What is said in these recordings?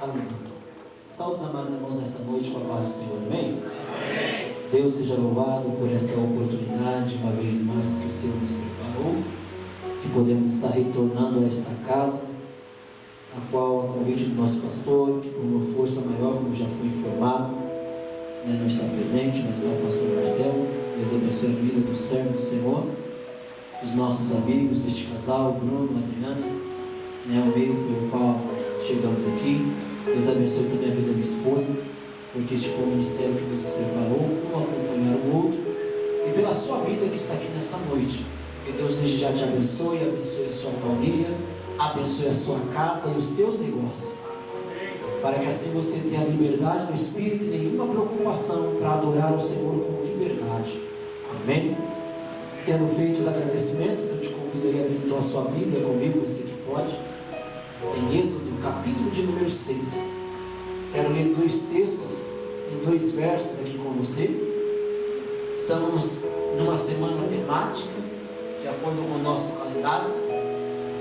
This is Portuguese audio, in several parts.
Aleluia. Salve, amados irmãos, nesta noite com a paz do Senhor, amém? Amém. Deus seja louvado por esta oportunidade, uma vez mais que o Senhor nos preparou, que podemos estar retornando a esta casa, a qual, a convite do nosso pastor, que por uma força maior, como já foi informado, não está presente, mas está o pastor Marcelo. Deus abençoe a vida do servo do Senhor, dos nossos amigos deste casal, Bruno, Adriana, o meio pelo qual chegamos aqui. Deus abençoe também a vida da minha esposa, porque este foi o ministério que nos preparou, um acompanhar o outro, e pela sua vida que está aqui nessa noite. Que Deus desde já te abençoe a sua família, abençoe a sua casa e os teus negócios, para que assim você tenha liberdade no Espírito e nenhuma preocupação para adorar o Senhor com liberdade. Amém? Tendo feito os agradecimentos, eu te convido aí a abrir então a sua Bíblia comigo, você que pode, em Êxodo, capítulo de número 6. Quero ler dois textos em dois versos aqui com você. Estamos numa semana temática, de acordo com o nosso calendário.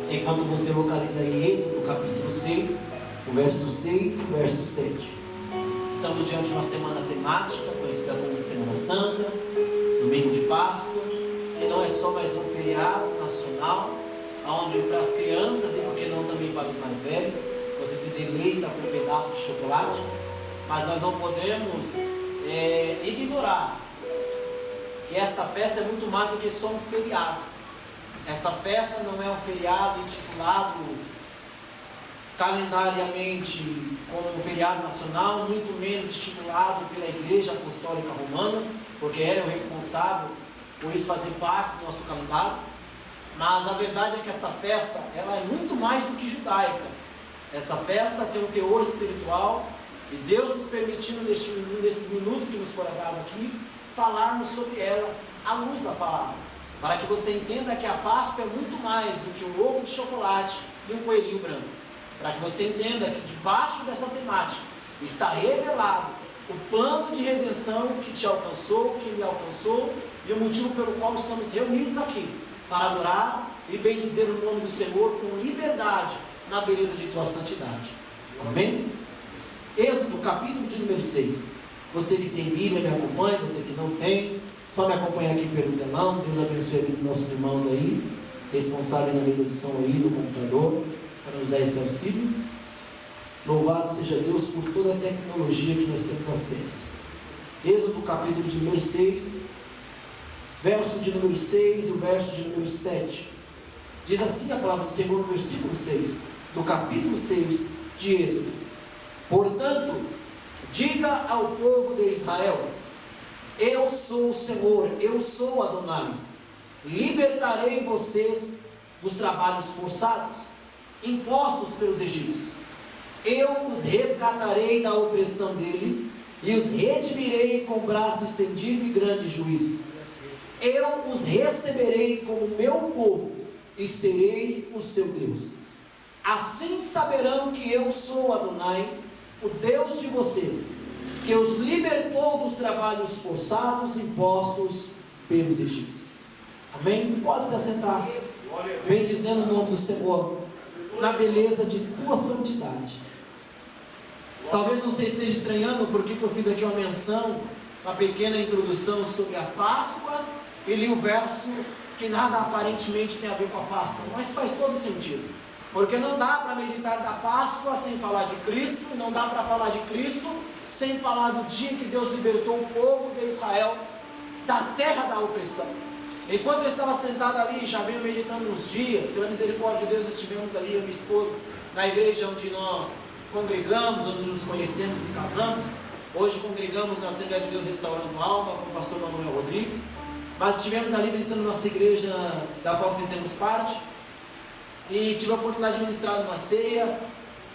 Enquanto você localiza aí Êxodo, capítulo 6, o verso 6 e o verso 7. Estamos diante de uma semana temática, conhecida como Semana Santa, domingo de Páscoa, e não é só mais um feriado nacional, onde para as crianças e por que não também para os mais velhos, você se deleita com um pedaço de chocolate, mas nós não podemos ignorar que esta festa é muito mais do que só um feriado. Esta festa não é um feriado intitulado calendariamente como um feriado nacional, muito menos estipulado pela Igreja Apostólica Romana, porque ela é o responsável por isso fazer parte do nosso calendário. Mas a verdade é que esta festa, ela é muito mais do que judaica. Essa festa tem um teor espiritual, e Deus nos permitindo nesses minutos que nos foram dados aqui, falarmos sobre ela à luz da palavra, para que você entenda que a Páscoa é muito mais do que um ovo de chocolate e um coelhinho branco, para que você entenda que debaixo dessa temática está revelado o plano de redenção que te alcançou, que me alcançou, e o motivo pelo qual estamos reunidos aqui, para adorar e bendizer o nome do Senhor com liberdade na beleza de tua santidade. Amém? Êxodo, capítulo de número 6. Você que tem Bíblia, me acompanha. Você que não tem, só me acompanha aqui pelo telão. Deus abençoe a vida dos nossos irmãos aí, responsáveis na mesa de som aí, do computador, para nos dar esse auxílio. Louvado seja Deus por toda a tecnologia que nós temos acesso. Êxodo, capítulo de número 6, verso de número 6 e o verso de número 7. Diz assim a palavra do Senhor no versículo 6, do capítulo 6 de Êxodo: Portanto, diga ao povo de Israel: Eu sou o Senhor, eu sou Adonai. Libertarei vocês dos trabalhos forçados, impostos pelos egípcios. Eu os resgatarei da opressão deles e os redimirei com braço estendido e grandes juízos. Eu os receberei como meu povo e serei o seu Deus. Assim saberão que eu sou Adonai, o Deus de vocês, que os libertou dos trabalhos forçados impostos pelos egípcios. Amém? Pode se assentar, bendizendo o nome do Senhor, na beleza de tua santidade. Talvez você esteja estranhando porque eu fiz aqui uma menção, uma pequena introdução sobre a Páscoa, e li um verso que nada aparentemente tem a ver com a Páscoa, mas faz todo sentido, porque não dá para meditar da Páscoa sem falar de Cristo, não dá para falar de Cristo sem falar do dia que Deus libertou o povo de Israel da terra da opressão. Enquanto eu estava sentado ali, já venho meditando uns dias, pela misericórdia de Deus, estivemos ali, eu e minha esposa, na igreja onde nós congregamos, onde nos conhecemos e casamos. Hoje congregamos na Assembleia de Deus Restaurando Alma, com o pastor Manuel Rodrigues, mas estivemos ali visitando nossa igreja, da qual fizemos parte, e tive a oportunidade de ministrar numa ceia,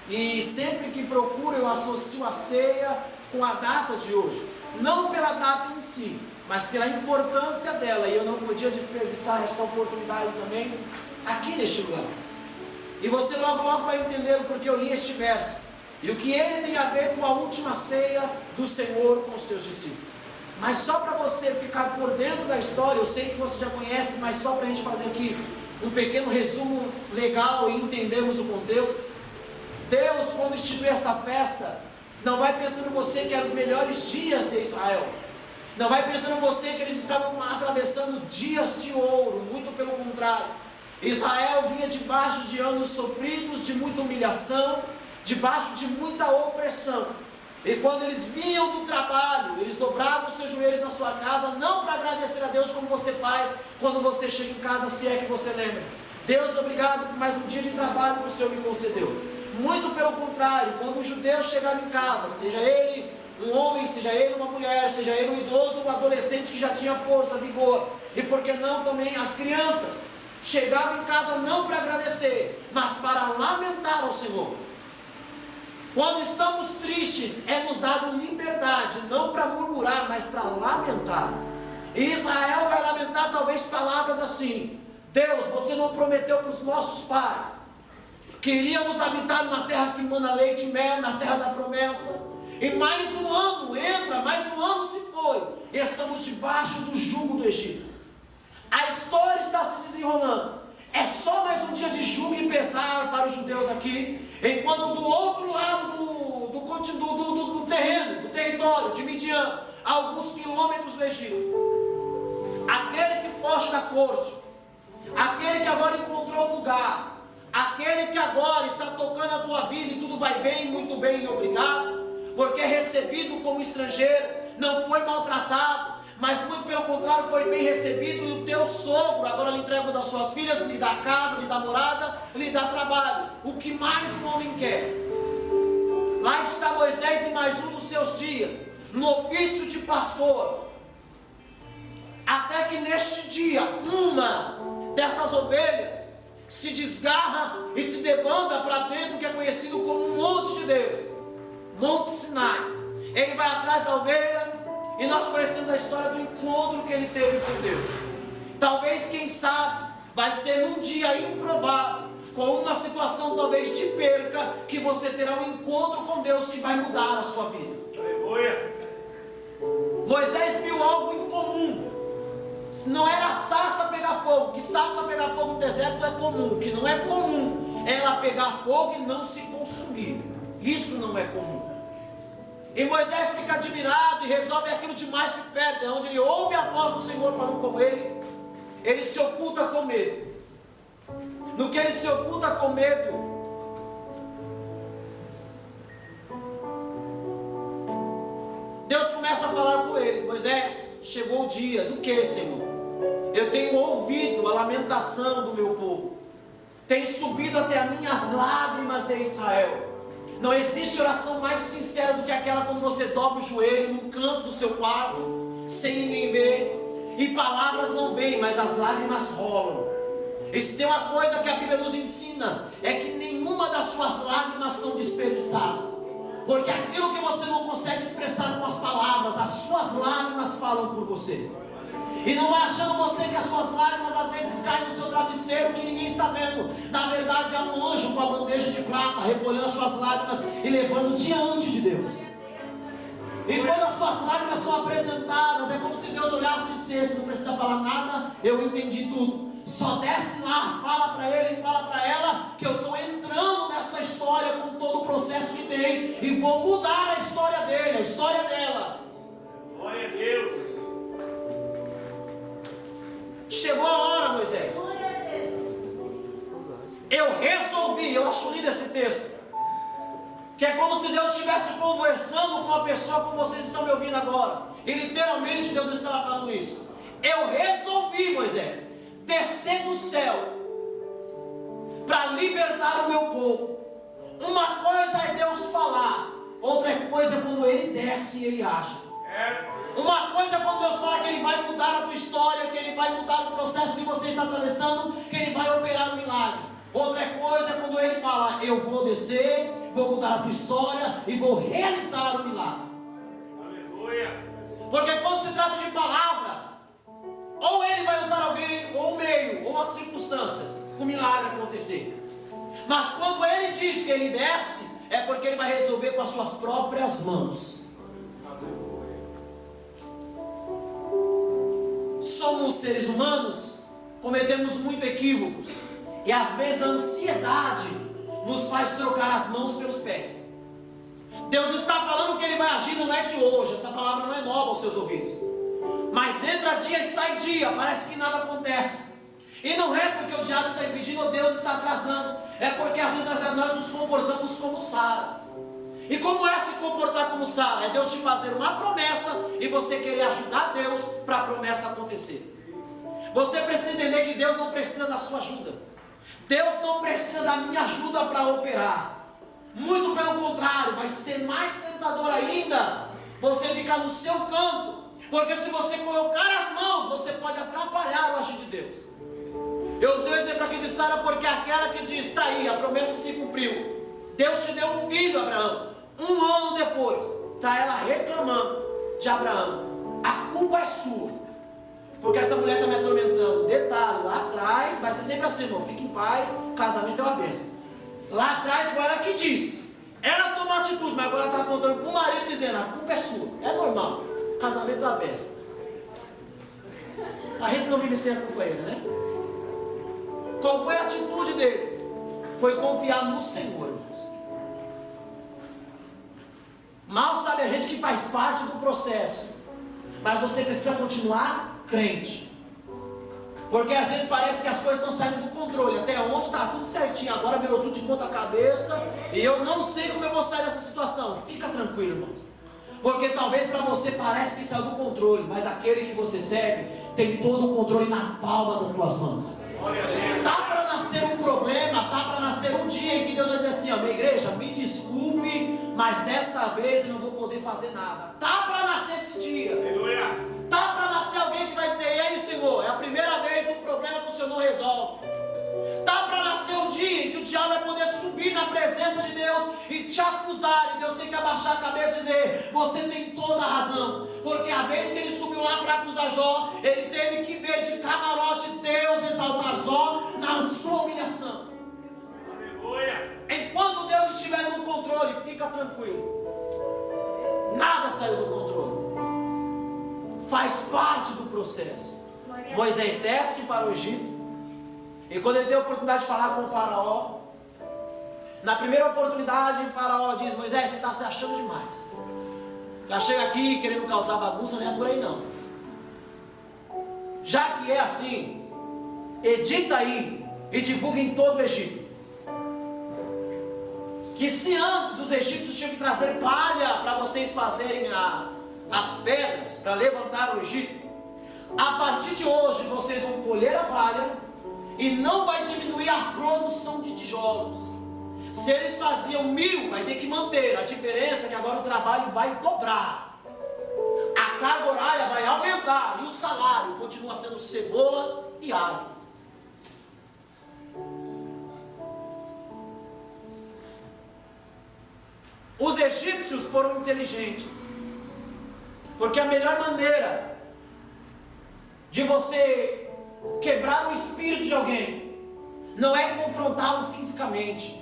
e sempre que procuro eu associo a ceia com a data de hoje, não pela data em si, mas pela importância dela, e eu não podia desperdiçar esta oportunidade também aqui neste lugar. E você logo vai entender o porquê eu li este verso, e o que ele tem a ver com a última ceia do Senhor com os teus discípulos. Mas só para você ficar por dentro da história, eu sei que você já conhece, mas só para a gente fazer aqui um pequeno resumo legal e entendermos o contexto. Deus, quando institui essa festa, não vai pensando você que eram os melhores dias de Israel. Não vai pensando você que eles estavam atravessando dias de ouro. Muito pelo contrário. Israel vinha debaixo de anos sofridos, de muita humilhação, debaixo de muita opressão. E quando eles vinham do trabalho, eles dobravam os seus joelhos na sua casa, não para agradecer a Deus como você faz quando você chega em casa, se é que você lembra. Deus, obrigado por mais um dia de trabalho que o Senhor me concedeu. Muito pelo contrário, quando o judeu chegava em casa, seja ele um homem, seja ele uma mulher, seja ele um idoso, um adolescente que já tinha força, vigor, e por que não também as crianças, chegavam em casa não para agradecer, mas para lamentar ao Senhor. Quando estamos tristes, é nos dado liberdade, não para murmurar, mas para lamentar. E Israel vai lamentar talvez palavras assim: Deus, você não prometeu para os nossos pais que iríamos habitar na terra que mana leite e mel, na terra da promessa. E mais um ano entra, mais um ano se foi, e estamos debaixo do jugo do Egito. A história está se desenrolando. É só mais um dia de jugo e pesar para os judeus aqui, enquanto do outro lado do terreno, do território de Midian, a alguns quilômetros do Egito, aquele que foge da corte, aquele que agora encontrou um lugar, aquele que agora está tocando a tua vida e tudo vai bem, muito bem, obrigado, porque é recebido como estrangeiro, não foi maltratado, mas muito pelo contrário, foi bem recebido. E o teu sogro agora lhe entrega uma das suas filhas, lhe dá casa, lhe dá morada, lhe dá trabalho. O que mais um homem quer? Lá está Moisés em mais um dos seus dias, no ofício de pastor, até que neste dia, uma dessas ovelhas se desgarra e se debanda para dentro, que é conhecido como um monte de Deus, Monte Sinai. Ele vai atrás da ovelha, e nós conhecemos a história do encontro que ele teve com Deus. Talvez, quem sabe, vai ser num dia improvável, com uma situação talvez de perca, que você terá um encontro com Deus que vai mudar a sua vida. Aleluia. Moisés viu algo incomum. Não era a sarça pegar fogo, que sarça pegar fogo no deserto é comum. O que não é comum é ela pegar fogo e não se consumir. Isso não é comum. E Moisés fica admirado e resolve aquilo de mais de perto. É onde ele ouve a voz do Senhor falando com ele. Ele se oculta com medo. No que ele se oculta com medo, Deus começa a falar com ele: Moisés, chegou o dia do que, Senhor? Eu tenho ouvido a lamentação do meu povo, tem subido até a mim as lágrimas de Israel. Não existe oração mais sincera do que aquela quando você dobra o joelho num canto do seu quarto, sem ninguém ver, e palavras não vêm, mas as lágrimas rolam. E se tem uma coisa que a Bíblia nos ensina, é que nenhuma das suas lágrimas são desperdiçadas, porque aquilo que você não consegue expressar com as palavras, as suas lágrimas falam por você. E não vai achando você que as suas lágrimas às vezes caem no seu travesseiro, que ninguém está vendo. Na verdade, há um anjo com a bandeja de prata, recolhendo as suas lágrimas e levando diante de Deus. E quando as suas lágrimas são apresentadas, é como se Deus olhasse e dissesse: não precisa falar nada, eu entendi tudo. Só desce lá, fala para ele e fala para ela que eu estou entrando nessa história com todo o processo que tem, e vou mudar a história dele, a história dela. Glória a Deus. Chegou a hora, Moisés. Eu resolvi, eu acho lindo esse texto, que é como se Deus estivesse conversando com a pessoa como vocês estão me ouvindo agora. E literalmente Deus estava falando isso. Eu resolvi, Moisés, descer do céu para libertar o meu povo. Uma coisa é Deus falar, outra coisa é quando Ele desce e Ele age. Uma coisa é quando Deus fala que Ele vai mudar a tua história, que Ele vai mudar o processo que você está atravessando, que Ele vai operar um milagre. Outra coisa é quando Ele fala: eu vou descer, vou mudar a tua história e vou realizar o milagre. Aleluia. Porque quando se trata de palavras, ou Ele vai usar alguém, ou o meio, ou as circunstâncias, o milagre acontecer. Mas quando Ele diz que Ele desce, é porque Ele vai resolver com as suas próprias mãos. Somos seres humanos, cometemos muitos equívocos, e às vezes a ansiedade nos faz trocar as mãos pelos pés. Deus está falando que Ele vai agir, não é de hoje. Essa palavra não é nova aos seus ouvidos. Mas entra dia e sai dia, parece que nada acontece. E não é porque o diabo está impedindo ou Deus está atrasando. É porque às vezes nós nos comportamos como Sara. E como é se comportar como Sara? É Deus te fazer uma promessa e você querer ajudar Deus para a promessa acontecer. Você precisa entender que Deus não precisa da sua ajuda. Deus não precisa da minha ajuda para operar. Muito pelo contrário, vai ser mais tentador ainda você ficar no seu canto. Porque se você colocar as mãos, você pode atrapalhar o agir de Deus. Eu usei o exemplo aqui de Sara porque é aquela que diz, está aí, a promessa se cumpriu. Deus te deu um filho, Abraão. 1 ano depois, está ela reclamando de Abraão. A culpa é sua. Porque essa mulher está me atormentando. Detalhe, lá atrás, vai ser sempre assim, irmão. Fique em paz, casamento é uma bênção. Lá atrás foi ela que disse. Ela tomou atitude, mas agora está apontando para o marido dizendo, a culpa é sua. É normal. Casamento é uma bênção. A gente não vive sem a companheira, né? Qual foi a atitude dele? Foi confiar no Senhor, irmãos. Mal sabe a gente que faz parte do processo. Mas você precisa continuar crente. Porque às vezes parece que as coisas estão saindo do controle. Até onde está tudo certinho, agora virou tudo de ponta cabeça. E eu não sei como eu vou sair dessa situação. Fica tranquilo, irmãos. Porque talvez para você parece que saiu do controle. Mas aquele que você serve tem todo o controle na palma das tuas mãos. Está para nascer um problema, está para nascer um dia em que Deus vai dizer assim, ó, minha igreja, me desculpe, mas desta vez eu não vou poder fazer nada. Está para nascer esse dia. Está para nascer alguém que vai dizer, e aí, Senhor, é a primeira vez um problema que o Senhor não resolve. Está para nascer um dia em que o diabo vai poder subir na presença de Deus e te acusar, e Deus tem que abaixar a cabeça e dizer, você tem toda a razão. Porque a vez que ele subiu lá para acusar Jó, ele teve que ver de camarote Deus exaltar Jó na sua humilhação. Aleluia. Enquanto Deus estiver no controle, fica tranquilo. Nada saiu do controle. Faz parte do processo. Moisés desce para o Egito. E quando ele tem a oportunidade de falar com o faraó, na primeira oportunidade o faraó diz, Moisés, você está se achando demais. Já chega aqui querendo causar bagunça, não é por aí não. Já que é assim, edita aí e divulga em todo o Egito. Que se antes os egípcios tinham que trazer palha para vocês fazerem as pedras, para levantar o Egito, a partir de hoje vocês vão colher a palha e não vai diminuir a produção de tijolos. Se eles faziam 1000, vai ter que manter. A diferença é que agora o trabalho vai dobrar. A carga horária vai aumentar. E o salário continua sendo cebola e alho. Os egípcios foram inteligentes. Porque a melhor maneira de você quebrar o espírito de alguém não é confrontá-lo fisicamente,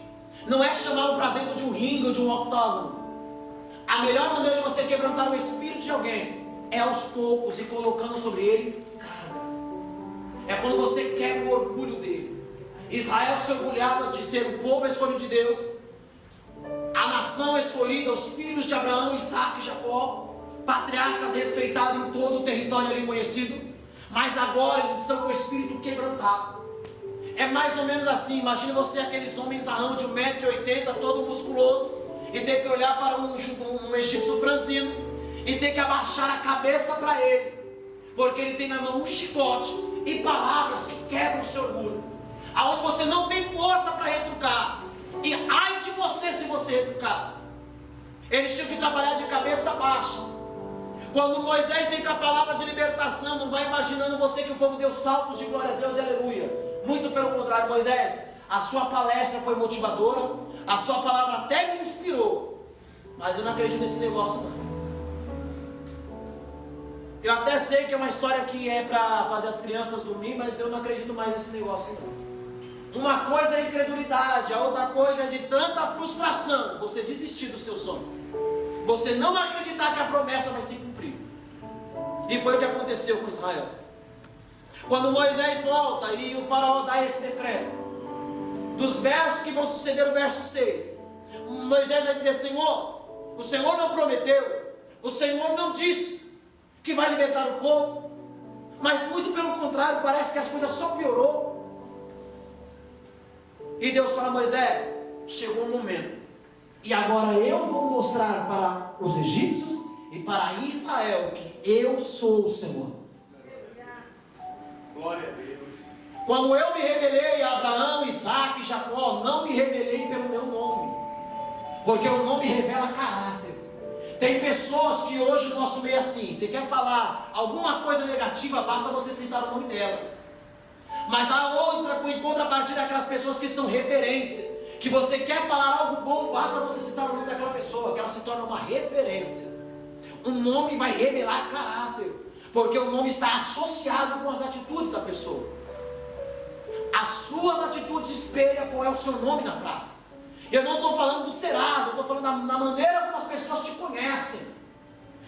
não é chamá-lo para dentro de um ringue ou de um octógono. A melhor maneira de você quebrantar o espírito de alguém é aos poucos e colocando sobre ele cargas. É quando você quebra o orgulho dele. Israel se orgulhava de ser o povo escolhido de Deus, a nação escolhida, os filhos de Abraão, Isaac e Jacó, patriarcas respeitados em todo o território ali conhecido. Mas agora eles estão com o espírito quebrantado. É mais ou menos assim. Imagine você aqueles homens arrão de 1,80 m, todo musculoso, e ter que olhar para um egípcio franzino e ter que abaixar a cabeça para ele, porque ele tem na mão um chicote e palavras que quebram o seu orgulho, aonde você não tem força para retrucar. E ai de você se você retrucar. Eles tinham que trabalhar de cabeça baixa. Quando Moisés vem com a palavra de libertação, não vai imaginando você que o povo deu saltos de glória a Deus e aleluia. Muito pelo contrário, Moisés, a sua palestra foi motivadora, a sua palavra até me inspirou, mas eu não acredito nesse negócio não. Eu até sei que é uma história que é para fazer as crianças dormir, mas eu não acredito mais nesse negócio não. Uma coisa é incredulidade, a outra coisa é de tanta frustração, você desistir dos seus sonhos, você não acreditar que a promessa vai se cumprir. E foi o que aconteceu com Israel. Quando Moisés volta e o faraó dá esse decreto, dos versos que vão suceder o verso 6. Moisés vai dizer: Senhor, o Senhor não prometeu, o Senhor não disse que vai libertar o povo, mas muito pelo contrário, parece que as coisas só piorou. E Deus fala: Moisés, chegou o momento, e agora eu vou mostrar para os egípcios e para Israel que eu sou o Senhor. Glória a Deus. Quando eu me revelei a Abraão, Isaac e Jacó, não me revelei pelo meu nome, porque o nome revela caráter. Tem pessoas que hoje no nosso meio é assim: você quer falar alguma coisa negativa, basta você citar o nome dela. Mas há outra, em contrapartida, aquelas pessoas que são referência, que você quer falar algo bom, basta você citar o nome daquela pessoa, que ela se torna uma referência. O nome vai revelar caráter, porque o nome está associado com as atitudes da pessoa. As suas atitudes espelham qual é o seu nome na praça. Eu não estou falando do Serasa, eu estou falando da maneira como as pessoas te conhecem.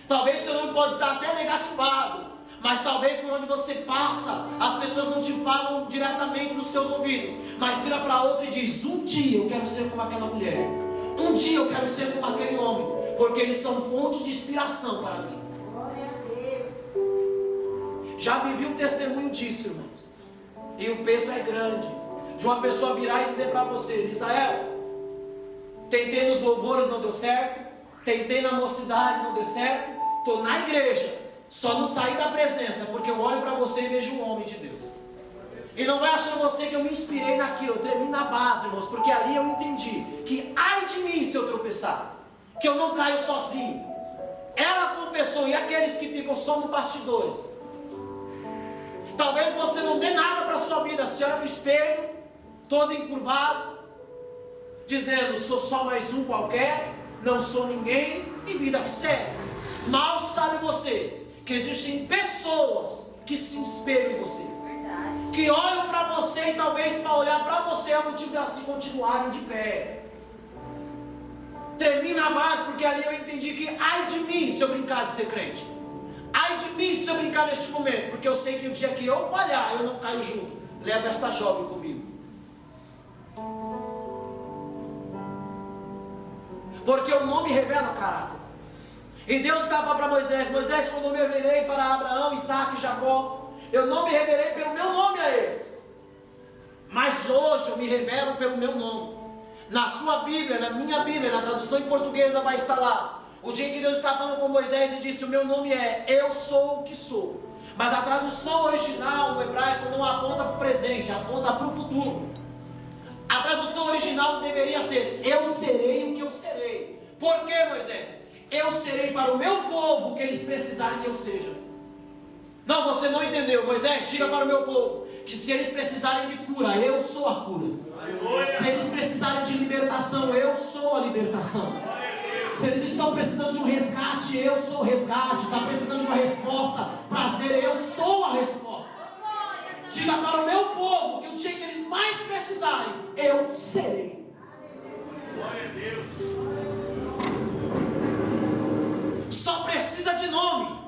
Talvez seu nome pode estar até negativado, mas talvez por onde você passa, as pessoas não te falam diretamente nos seus ouvidos, mas vira para outra e diz: um dia eu quero ser como aquela mulher, um dia eu quero ser como aquele homem, porque eles são fonte de inspiração para mim. Glória a Deus. Já vivi um testemunho disso, irmãos, e o peso é grande, de uma pessoa virar e dizer para você: Israel, tentei nos louvores, não deu certo, tentei na mocidade, não deu certo, estou na igreja, só não saí da presença, porque eu olho para você e vejo um homem de Deus. E não vai achar você que eu me inspirei naquilo, eu tremi na base, irmãos, porque ali eu entendi que ai de mim se eu tropeçar, que eu não caio sozinho. Ela confessou, e aqueles que ficam só nos bastidores, talvez você não dê nada para a sua vida, se olha no espelho, todo encurvado, dizendo: sou só mais um qualquer, não sou ninguém, e vida que segue. Mal sabe você que existem pessoas que se espelham em você, Verdade. que olham para você, e talvez para olhar para você é o motivo de assim continuarem de pé. Termina a base, porque ali eu entendi que ai de mim se eu brincar de ser crente, ai de mim se eu brincar neste momento, porque eu sei que o dia que eu falhar, eu não caio junto. Levo esta jovem comigo, porque o nome revela o caráter. E Deus estava para Moisés: Moisés, quando eu me revelei para Abraão, Isaac e Jacó, eu não me revelei pelo meu nome a eles, mas hoje eu me revelo pelo meu nome. Na sua Bíblia, na minha Bíblia, na tradução em portuguesa vai estar lá o dia em que Deus estava falando com Moisés e disse: o meu nome é Eu Sou o que Sou. Mas a tradução original, no hebraico, não aponta para o presente, aponta para o futuro. A tradução original deveria ser: eu serei o que eu serei. Por que, Moisés? Eu serei para o meu povo o que eles precisarem que eu seja. Não, você não entendeu. Moisés, diga para o meu povo que se eles precisarem de cura, eu sou a cura. Aleluia. Se eles precisarem de libertação, eu sou a libertação. Se eles estão precisando de um resgate, eu sou o resgate. Está precisando de uma resposta, prazer, eu sou a resposta. Diga para o meu povo que o dia que eles mais precisarem, eu serei. Glória a Deus. Só precisa de nome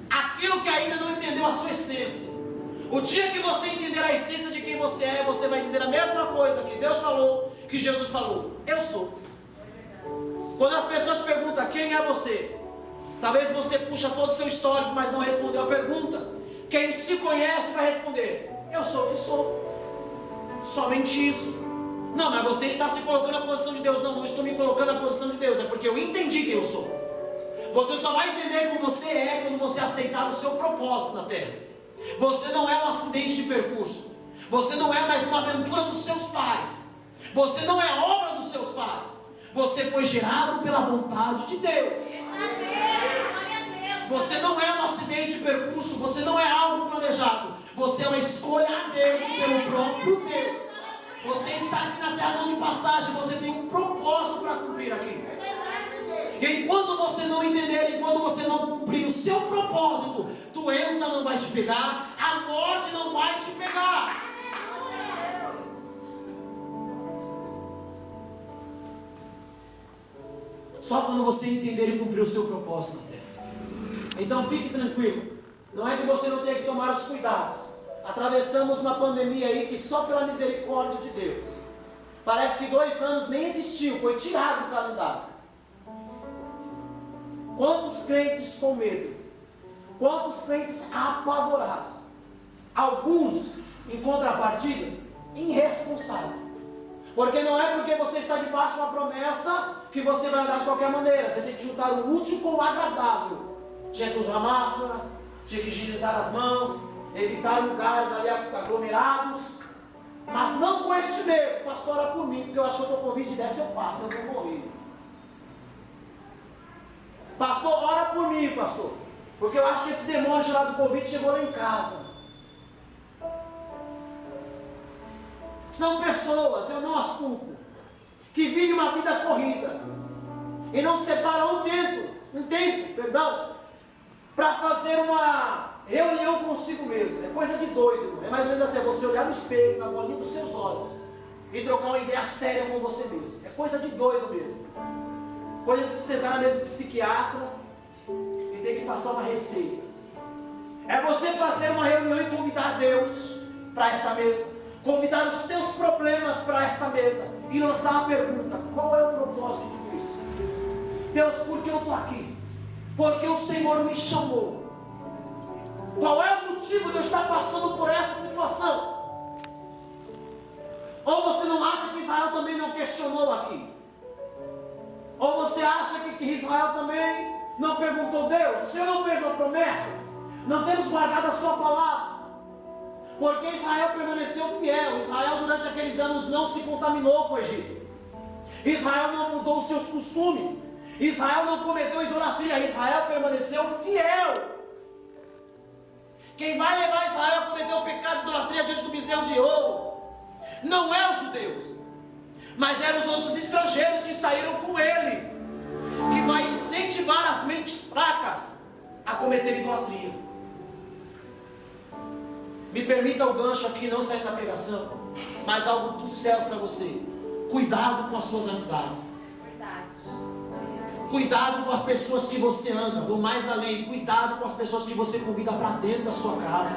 aquilo que ainda não entendeu a sua essência. O dia que você entender a essência de quem você é, você vai dizer a mesma coisa que Deus falou, que Jesus falou: eu sou. Quando as pessoas perguntam quem é você, talvez você puxa todo o seu histórico, mas não respondeu a pergunta. Quem se conhece vai responder: eu sou o que sou. Somente isso. Não, mas você está se colocando na posição de Deus. Não, não estou me colocando na posição de Deus, é porque eu entendi quem eu sou. Você só vai entender quem você é quando você aceitar o seu propósito na terra. Você não é um acidente de percurso. Você não é mais uma aventura dos seus pais. Você não é obra dos seus pais. Você foi gerado pela vontade de Deus. Você não é um acidente de percurso. Você não é algo planejado. Você é uma escolha a Deus pelo próprio Deus. Você está aqui na terra não de passagem. Você tem um propósito para cumprir aqui. E enquanto você não entender, enquanto você não cumprir o seu propósito, doença não vai te pegar, a morte não vai te pegar. Só quando você entender e cumprir o seu propósito na terra. Então fique tranquilo. Não é que você não tenha que tomar os cuidados. Atravessamos uma pandemia aí que só pela misericórdia de Deus Parece que 2 anos nem existiu, foi tirado do calendário. Quantos crentes com medo? Quantos crentes apavorados? Alguns, em contrapartida, irresponsáveis. Porque não é porque você está debaixo de uma promessa que você vai andar de qualquer maneira. Você tem que juntar o útil com o agradável. Tinha que usar máscara, tinha que higienizar as mãos, evitar lugares ali aglomerados. Mas não com este medo. Pastor, ora por mim, porque eu acho que eu estou com Covid, desce eu passo, eu vou morrer. Pastor, ora por mim, pastor, porque eu acho que esse demônio lá do Covid chegou lá em casa. São pessoas, eu não as culpo, que vivem uma vida corrida e não separam um tempo, para fazer uma reunião consigo mesmo. É coisa de doido, é mais ou menos assim, é você olhar no espelho, na bolinha dos seus olhos e trocar uma ideia séria com você mesmo. É coisa de doido mesmo. Coisa de se sentar na mesa do psiquiatra e ter que passar uma receita. É você fazer uma reunião e convidar Deus para essa mesa. Convidar os teus problemas para essa mesa. E lançar a pergunta: qual é o propósito de tudo isso? Deus, por que eu estou aqui? Porque o Senhor me chamou. Qual é o motivo de eu estar passando por essa situação? Ou você não acha que Israel também não questionou aqui? Ou você acha que Israel também não perguntou: Deus, o Senhor não fez uma promessa? Não temos guardado a sua palavra? Porque Israel permaneceu fiel. Israel durante aqueles anos não se contaminou com o Egito. Israel não mudou os seus costumes. Israel não cometeu idolatria. Israel permaneceu fiel. Quem vai levar Israel a cometer o pecado de idolatria diante do bezerro de ouro não é os judeus, mas eram os outros estrangeiros que saíram com ele, que vai incentivar as mentes fracas a cometer idolatria. Me permita o gancho aqui, não sair da pregação, mas algo dos céus para você. Cuidado com as suas amizades. Cuidado com as pessoas que você anda. Vou mais além. Cuidado com as pessoas que você convida para dentro da sua casa.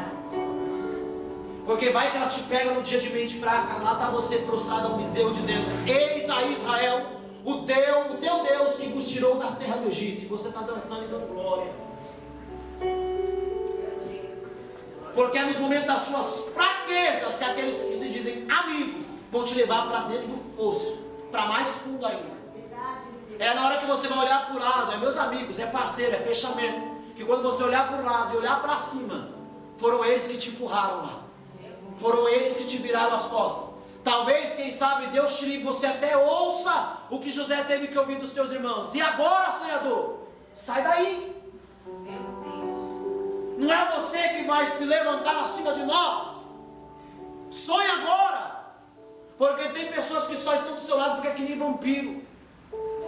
Porque vai que elas te pegam no dia de mente fraca. Lá está você prostrado ao bezerro dizendo: eis aí Israel, o teu Deus que vos tirou da terra do Egito. E você está dançando e dando glória. Porque é nos momentos das suas fraquezas que aqueles que se dizem amigos vão te levar para dentro do fosso, para mais fundo ainda. É na hora que você vai olhar para o lado, é meus amigos, é parceiro, é fechamento, que quando você olhar para o lado e olhar para cima, foram eles que te empurraram lá, foram eles que te viraram as costas. Talvez, quem sabe, Deus tire, você até ouça o que José teve que ouvir dos teus irmãos. E agora, sonhador, sai daí. Não é você que vai se levantar acima de nós. Sonhe agora. Porque tem pessoas que só estão do seu lado porque é que nem vampiro.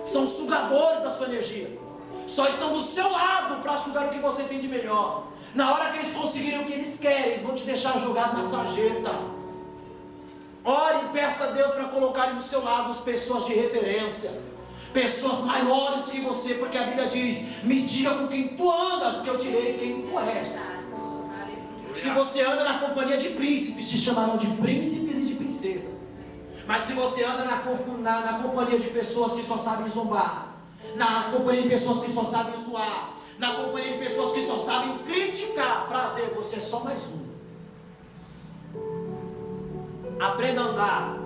São sugadores da sua energia. Só estão do seu lado para sugar o que você tem de melhor. Na hora que eles conseguirem o que eles querem, eles vão te deixar jogado na sarjeta. Ore e peça a Deus para colocarem do seu lado as pessoas de referência. Pessoas maiores que você, porque a Bíblia diz: me diga com quem tu andas, que eu direi quem tu és. Se você anda na companhia de príncipes, te chamarão de príncipes e de princesas. Mas se você anda na companhia de pessoas que só sabem zombar, na companhia de pessoas que só sabem zoar, na companhia de pessoas que só sabem criticar, prazer, você é só mais um. Aprenda a andar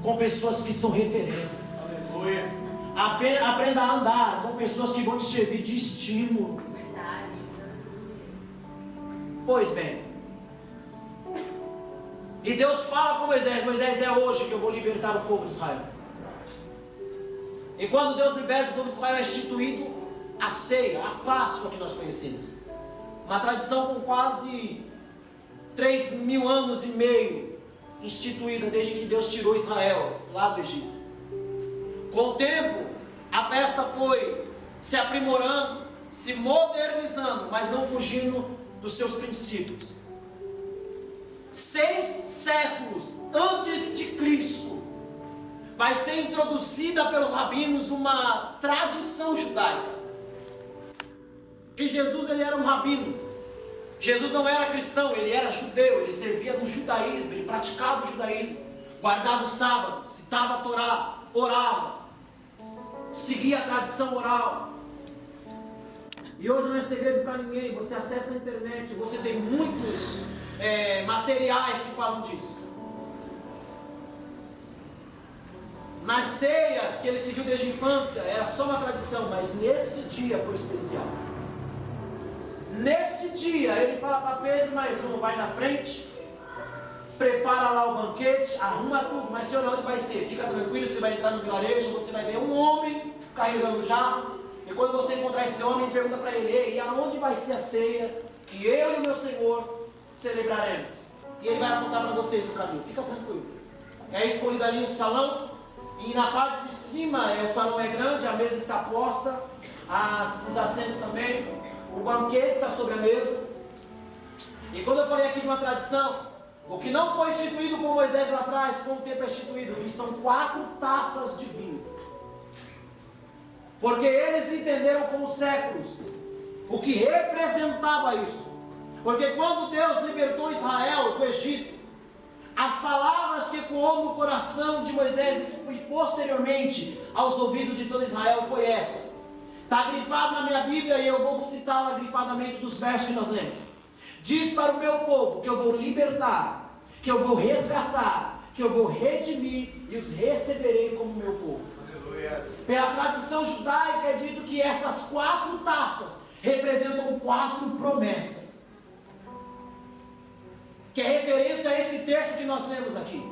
com pessoas que são referências. Aprenda a andar com pessoas que vão te servir de estímulo. Verdade. Pois bem, e Deus fala com Moisés: Moisés, é hoje que eu vou libertar o povo de Israel. E quando Deus liberta o povo de Israel, é instituído a ceia, a Páscoa que nós conhecemos. Uma tradição com quase 3.000 anos e meio instituída desde que Deus tirou Israel lá do Egito. Com o tempo, a festa foi se aprimorando, se modernizando, mas não fugindo dos seus princípios. 6 séculos antes de Cristo, vai ser introduzida pelos rabinos uma tradição judaica. E Jesus, ele era um rabino. Jesus não era cristão, ele era judeu, ele servia no judaísmo, ele praticava o judaísmo. guardava o sábado, citava a Torá, orava, seguia a tradição oral. E hoje não é segredo para ninguém, você acessa a internet, você tem muitos materiais que falam disso. Nas ceias que ele seguiu desde a infância, era só uma tradição, mas nesse dia foi especial. Nesse dia, ele fala para Pedro, mais um, vai na frente, prepara lá o banquete, arruma tudo, mas Senhor, onde vai ser? Fica tranquilo, você vai entrar no vilarejo, você vai ver um homem carregando jarro, e quando você encontrar esse homem, pergunta para ele, e aonde vai ser a ceia que eu e o meu Senhor celebraremos? E ele vai apontar para vocês o caminho, fica tranquilo. É escolhido ali um salão, e na parte de cima, o salão é grande, a mesa está posta, os assentos também, o banquete está sobre a mesa. E quando eu falei aqui de uma tradição, o que não foi instituído por Moisés lá atrás, com o tempo é instituído, que são 4 taças de vinho. Porque eles entenderam com os séculos o que representava isso. Porque quando Deus libertou Israel do Egito, as palavras que ecoou no coração de Moisés e posteriormente aos ouvidos de todo Israel foi essa. Está grifado na minha Bíblia e eu vou citá-la grifadamente dos versos que nós lemos. Diz para o meu povo que eu vou libertar, que eu vou resgatar, que eu vou redimir e os receberei como meu povo. Aleluia. Pela tradição judaica é dito que essas 4 taças representam 4 promessas. Que é referência a esse texto que nós lemos aqui.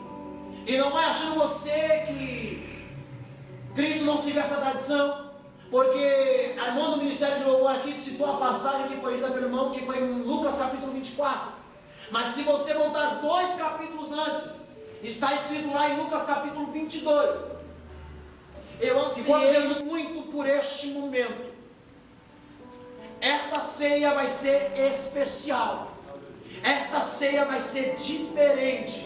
E não vai achando você que Cristo não siga essa tradição, porque a irmã do Ministério de Louvor aqui citou a passagem que foi lida pelo irmão, que foi em Lucas capítulo 24. Mas se você voltar 2 capítulos antes, está escrito lá em Lucas capítulo 22. Eu ansiei Jesus muito por este momento. Esta ceia vai ser especial. Esta ceia vai ser diferente.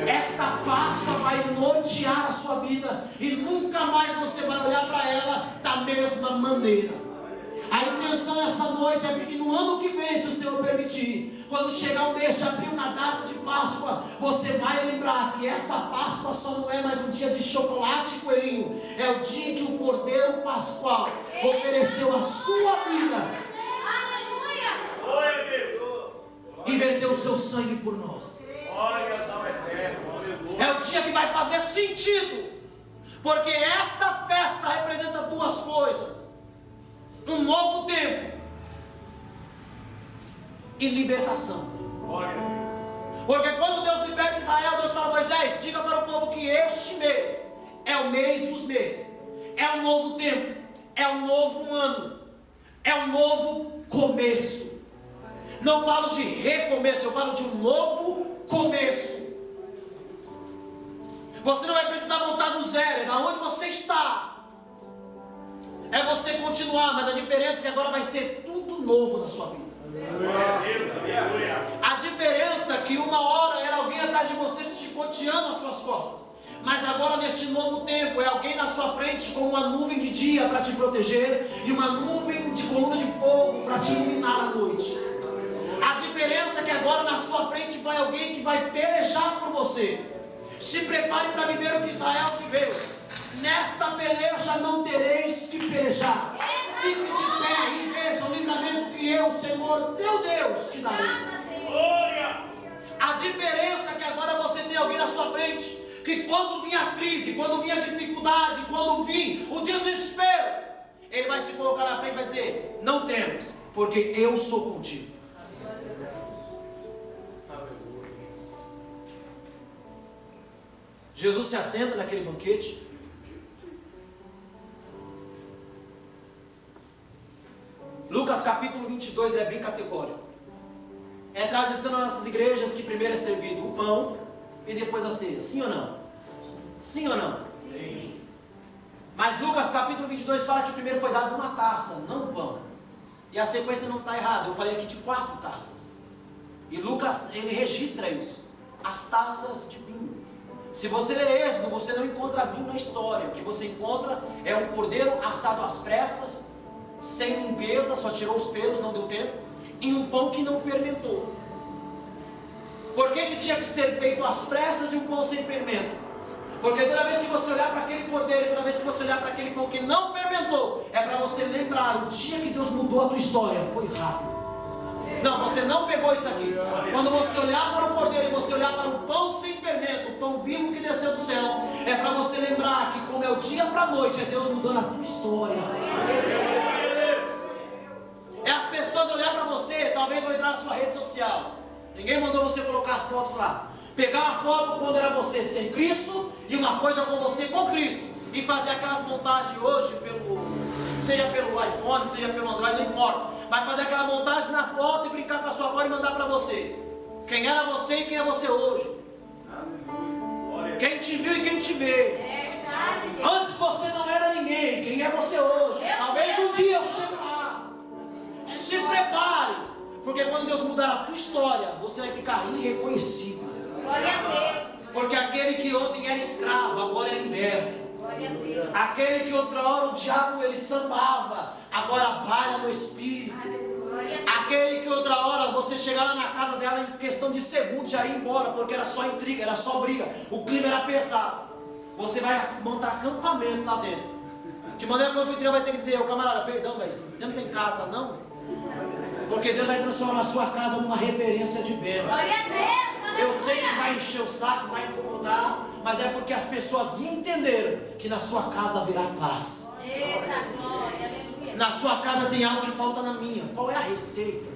Esta Páscoa vai nortear a sua vida e nunca mais você vai olhar para ela da mesma maneira. A intenção essa noite é que no ano que vem, se o Senhor permitir, quando chegar o mês de abril, na data de Páscoa, você vai lembrar que essa Páscoa só não é mais um dia de chocolate e coelhinho, é o dia que o Cordeiro Pascual ofereceu a sua vida. Glória a Deus. E verteu o seu sangue por nós. Glórias ao Eterno. Aleluia. É o dia que vai fazer sentido, porque esta festa representa 2 coisas: um novo tempo e libertação. Glória a Deus. Porque quando Deus liberta Israel, Deus fala a Moisés: diga para o povo que este mês é o mês dos meses, é um novo tempo, é um novo ano, é um novo começo. Não falo de recomeço, eu falo de um novo começo. Você não vai precisar voltar do zero, é da onde você está. É você continuar, mas a diferença é que agora vai ser tudo novo na sua vida. Glória a Deus. Aleluia. A diferença é que uma hora era alguém atrás de você se chicoteando as suas costas, mas agora neste novo tempo é alguém na sua frente com uma nuvem de dia para te proteger e uma nuvem de coluna de fogo para te iluminar à noite. A diferença é que agora na sua frente vai alguém que vai pelejar por você. Se prepare para viver o que Israel viveu. Nesta peleja não tereis que pelejar. Fique de pé e veja o livramento que eu, Senhor, teu Deus, te darei. Glória. A diferença é que agora você tem alguém na sua frente que quando vir a crise, quando vir a dificuldade, quando vir o desespero, ele vai se colocar na frente e vai dizer: não temas, porque eu sou contigo. Jesus se assenta naquele banquete. Lucas capítulo 22 é bem categórico. É tradição nas nossas igrejas que primeiro é servido o pão e depois a ceia. Sim ou não? Sim ou não? Sim. Mas Lucas capítulo 22 fala que primeiro foi dado uma taça, não um pão. E a sequência não está errada. Eu falei aqui de 4 taças. E Lucas, ele registra isso. As taças de vinho. Se você ler Êxodo, você não encontra vinho na história. O que você encontra é um cordeiro assado às pressas, sem limpeza, só tirou os pelos, não deu tempo, em um pão que não fermentou. Por que tinha que ser feito às pressas e o pão sem fermento? Porque toda vez que você olhar para aquele cordeiro, toda vez que você olhar para aquele pão que não fermentou, é para você lembrar, o dia que Deus mudou a tua história, foi rápido. Não, você não pegou isso aqui. Quando você olhar para o cordeiro e você olhar para o pão sem fermento, o pão vivo que desceu do céu, é para você lembrar que como é o dia para a noite, é Deus mudando a tua história. É as pessoas olhar para você, talvez vão entrar na sua rede social. Ninguém mandou você colocar as fotos lá. Pegar a foto quando era você sem Cristo e uma coisa com você com Cristo. E fazer aquelas montagens hoje, seja pelo iPhone, seja pelo Android, não importa. Vai fazer aquela montagem na foto e brincar com a sua avó e mandar para você. Quem era você e quem é você hoje. Quem te viu e quem te vê. Antes você não era ninguém. Quem é você hoje? Talvez um dia eu chegue lá. Se prepare. Porque quando Deus mudar a tua história, você vai ficar irreconhecível. Glória a Deus. Porque aquele que ontem era escravo, agora é liberto. Glória a Deus. Aquele que outra hora o diabo ele sambava, agora baila no espírito. Aquele que outra hora você chegava na casa dela em questão de segundos já ia embora, porque era só intriga, era só briga, o clima era pesado. Você vai montar acampamento lá dentro. De maneira que o anfitrião vai ter que dizer: ô camarada, perdão, mas você não tem casa não? Porque Deus vai transformar a sua casa numa referência de bênção. Glória a Deus. Eu sei que vai encher o saco, vai incomodar, mas é porque as pessoas entenderam que na sua casa haverá paz. Eita, glória, aleluia. Na sua casa tem algo que falta na minha. Qual é a receita?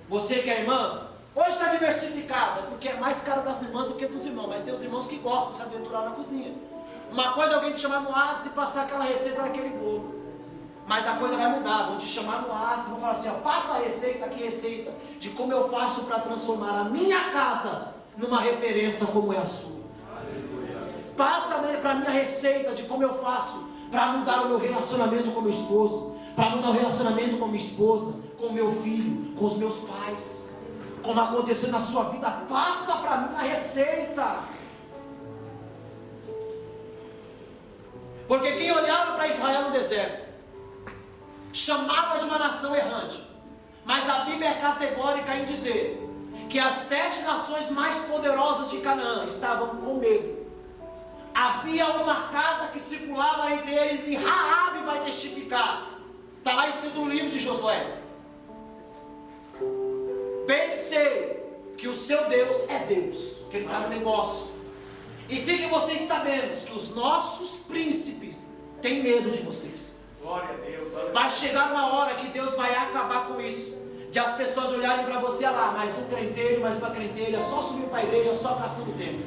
Você que é irmã, hoje está diversificada, porque é mais cara das irmãs do que dos irmãos, mas tem os irmãos que gostam de se aventurar na cozinha. Uma coisa é alguém te chamar no WhatsApp e passar aquela receita daquele bolo. Mas a coisa vai mudar, vão te chamar no WhatsApp e vão falar assim: ó, passa a receita, que receita de como eu faço para transformar a minha casa numa referência como é a sua. Passa para a minha receita de como eu faço para mudar o meu relacionamento com meu esposo, para mudar o relacionamento com minha esposa, com meu filho, com os meus pais. Como aconteceu na sua vida, passa para mim a receita. Porque quem olhava para Israel no deserto chamava de uma nação errante, mas a Bíblia é categórica em dizer que as 7 nações mais poderosas de Canaã estavam com medo. Havia uma carta que circulava entre eles e Raabe vai testificar. Está lá escrito no livro de Josué: pensei que o seu Deus é Deus, que Ele está no negócio. E fiquem vocês sabendo que os nossos príncipes têm medo de vocês. Glória a Deus. Vai chegar uma hora que Deus vai acabar com isso, de as pessoas olharem para você: lá, mais um crenteiro, mais uma crentelha, só subiu para a igreja, só gastando tempo.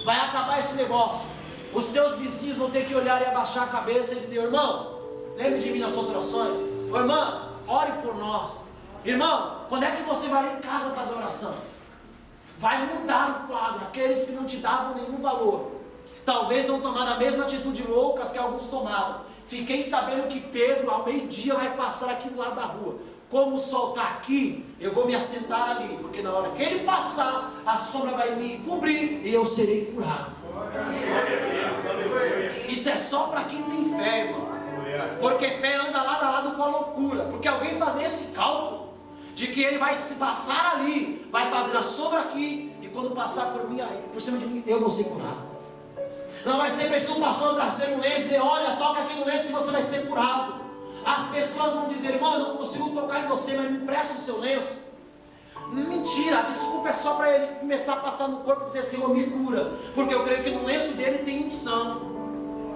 Vai acabar esse negócio. Os teus vizinhos vão ter que olhar e abaixar a cabeça e dizer: irmão, lembre de mim nas suas orações. Ô, irmã, ore por nós. Irmão, quando é que você vai lá em casa fazer oração? Vai mudar o quadro. Aqueles que não te davam nenhum valor, talvez vão tomar a mesma atitude loucas que alguns tomaram. Fiquei sabendo que Pedro ao meio-dia vai passar aqui do lado da rua. Como o sol está aqui, eu vou me assentar ali, porque na hora que ele passar, a sombra vai me cobrir e eu serei curado. Isso é só para quem tem fé, irmão. Porque fé anda lado a lado com a loucura. Porque alguém fazer esse cálculo de que ele vai se passar ali, vai fazer a sombra aqui, e quando passar por mim, por cima de mim, eu vou ser curado. Não vai ser preciso o pastor trazer um lenço e dizer: olha, toca aqui no lenço e você vai ser curado. As pessoas vão dizer: irmão, eu não consigo tocar em você, mas me empresta o seu lenço. Mentira, a desculpa é só para ele começar a passar no corpo e dizer: Senhor, me cura. Porque eu creio que no lenço dele tem unção,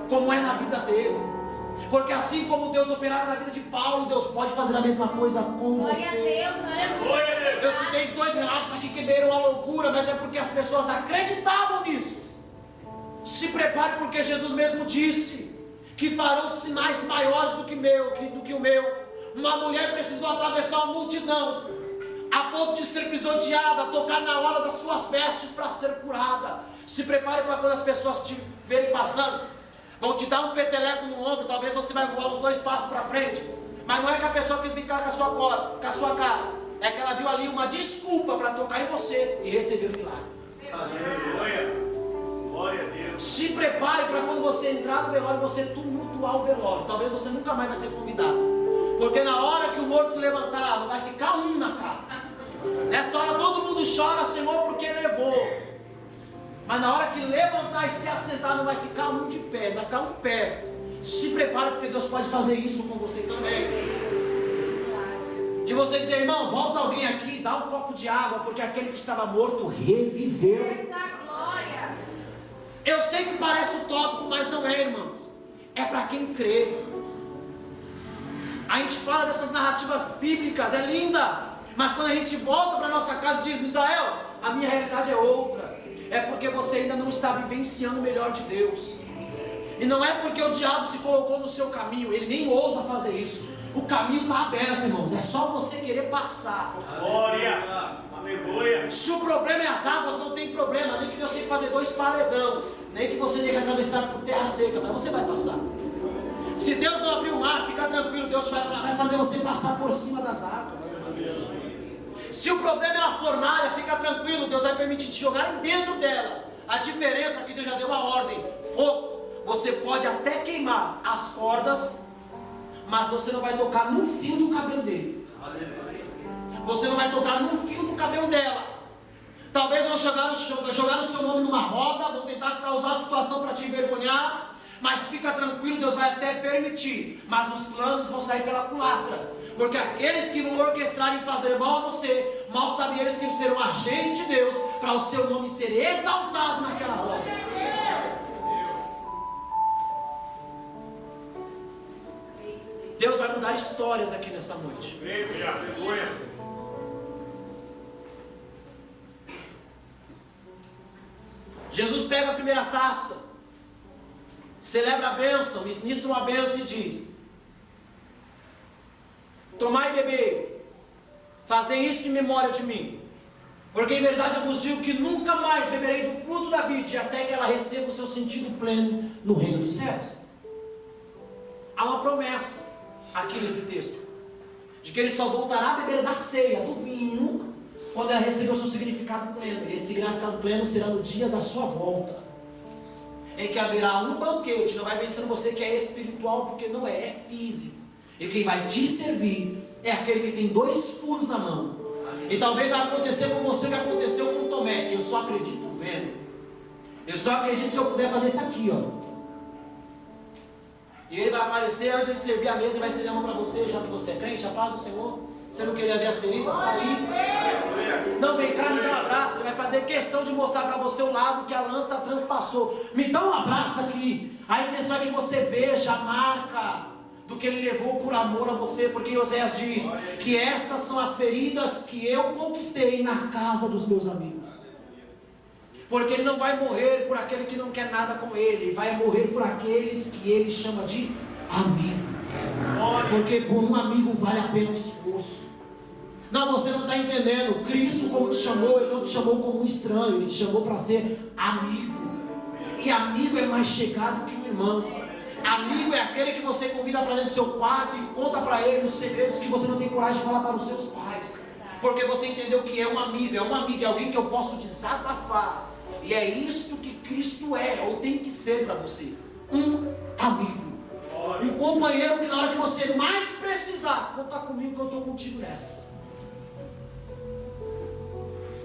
como é na vida dele. Porque assim como Deus operava na vida de Paulo, Deus pode fazer a mesma coisa com Glória você. a Deus, aleluia. Eu citei 2 relatos aqui que meram a loucura, mas é porque as pessoas acreditavam nisso. Se prepare, porque Jesus mesmo disse que farão sinais maiores do que o meu. Uma mulher precisou atravessar uma multidão a ponto de ser pisoteada, tocar na orla das suas vestes para ser curada. Se prepare para quando as pessoas te verem passando, vão te dar um peteleco no ombro, talvez você vai voar uns 2 passos para frente, mas não é que a pessoa quis brincar com a sua cara, é que ela viu ali uma desculpa para tocar em você e receber o milagre. Aleluia. Glória a Deus. Se prepare para quando você entrar no velório, você tumultuar o velório. Talvez você nunca mais vai ser convidado, porque na hora que o morto se levantar, não vai ficar um na casa, Nessa hora todo mundo chora, Senhor, porque levou. Mas na hora que levantar e se assentar, não vai ficar um de pé, vai ficar um pé. Se prepara, porque Deus pode fazer isso com você também. De você dizer, irmão, volta alguém aqui, dá um copo de água, porque aquele que estava morto reviveu. Eu sei que parece utópico, mas não é, irmãos. É para quem crê. A gente fala dessas narrativas bíblicas, é linda. Mas quando a gente volta para nossa casa e diz, Misael, a minha realidade é outra. É porque você ainda não está vivenciando o melhor de Deus. E não é porque o diabo se colocou no seu caminho, ele nem ousa fazer isso. O caminho está aberto, irmãos, é só você querer passar. Glória, aleluia. Se o problema é as águas, não tem problema, nem que Deus tenha que fazer 2 paredão, nem que você tenha que atravessar por terra seca, mas você vai passar. Se Deus não abrir o mar, fica tranquilo, Deus vai fazer você passar por cima das águas. Se o problema é a fornalha, fica tranquilo, Deus vai permitir te jogar dentro dela. A diferença é que Deus já deu uma ordem, fogo. Você pode até queimar as cordas, mas você não vai tocar no fio do cabelo dele. Você não vai tocar no fio do cabelo dela. Talvez vão jogar o seu nome numa roda, vão tentar causar a situação para te envergonhar, mas fica tranquilo, Deus vai até permitir, mas os planos vão sair pela culatra. Porque aqueles que vão orquestrar e fazer mal a você, mal sabem eles que serão agentes de Deus, para o seu nome ser exaltado naquela roda. Deus vai mudar histórias aqui nessa noite. Jesus pega a primeira taça, celebra a bênção, ministra uma bênção e diz: tomai e bebei, fazei isto em memória de mim, porque em verdade eu vos digo que nunca mais beberei do fruto da vide, até que ela receba o seu sentido pleno no reino dos céus. Há uma promessa aqui nesse texto, de que ele só voltará a beber da ceia, do vinho, quando ela receber o seu significado pleno. Esse significado pleno será no dia da sua volta, em que haverá um banquete. Não vai vencendo você que é espiritual, porque não é físico. E quem vai te servir é aquele que tem 2 furos na mão. E talvez vai acontecer com você o que aconteceu com Tomé. Eu só acredito vendo. Eu só acredito se eu puder fazer isso aqui, ó. E ele vai aparecer antes de servir a mesa e vai estender a mão para você, já que você é crente, a paz do Senhor. Você não queria ver as feridas? Está ali. Não, vem cá, me dá um abraço. Ele vai fazer questão de mostrar para você o lado que a lança transpassou. Me dá um abraço aqui. A intenção é que você veja a marca do que ele levou por amor a você. Porque Oséias diz que estas são as feridas que eu conquistei na casa dos meus amigos. Porque ele não vai morrer por aquele que não quer nada com ele, vai morrer por aqueles que ele chama de amigo. Porque por um amigo vale a pena o esforço. Não, você não está entendendo. Cristo, como te chamou, ele não te chamou como um estranho, ele te chamou para ser amigo. E amigo é mais chegado que um irmão. Amigo é aquele que você convida para dentro do seu quarto e conta para ele os segredos que você não tem coragem de falar para os seus pais. Porque você entendeu que é um amigo, é alguém que eu posso desabafar. E é isto que Cristo é, ou tem que ser para você. Um amigo. Um companheiro que na hora que você mais precisar, conta comigo que eu estou contigo nessa.